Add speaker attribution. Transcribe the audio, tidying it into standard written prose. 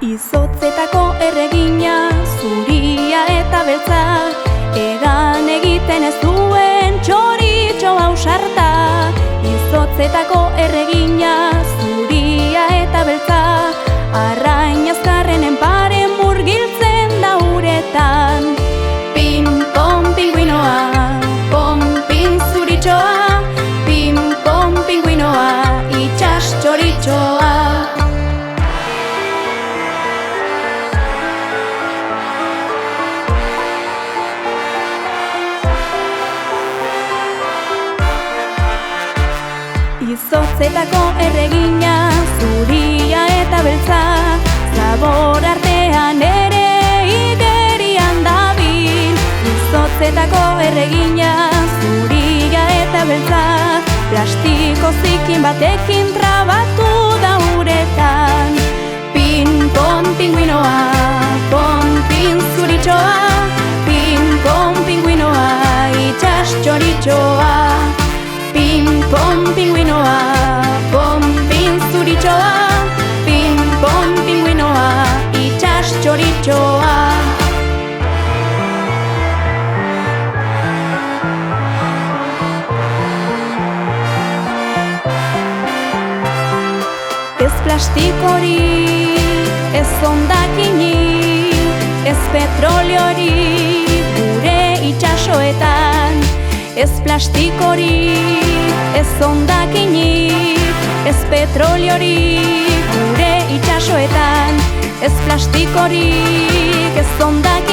Speaker 1: Izotzetako erregina, zuria eta beltza, egan egiten ez duen txoritxo ausarta. Izotzetako erregina, zuria eta beltza, arrain azkarrenen pare murgiltzen da uretan. Pin-pon pingüinoa, pon-pin zuritxoa, pin-pon pingüinoa, itxas txoritxoa. Izotzetako erregina, zuria eta beltza, zabor artean ere igerian dabil. Izotzetako erregina, zuria eta beltza, plastiko zikin batekin trabatu da uretan. Pin-pon pingüinoa, pon-pin zuritxoa, pin-pon pingüinoa, itxas txoritxoa. Pin-pon pingüinoa, pon-pin zuritxoa, pin-pon pingüinoa, itxas txoritxoa. Ez plastikori, ez hondakini, ez petroliori, gure itxasoetan. Ez plastikori, ez hondakini, ez petroliori, gure itxasoetan. Ez plastikori, ez hondakini,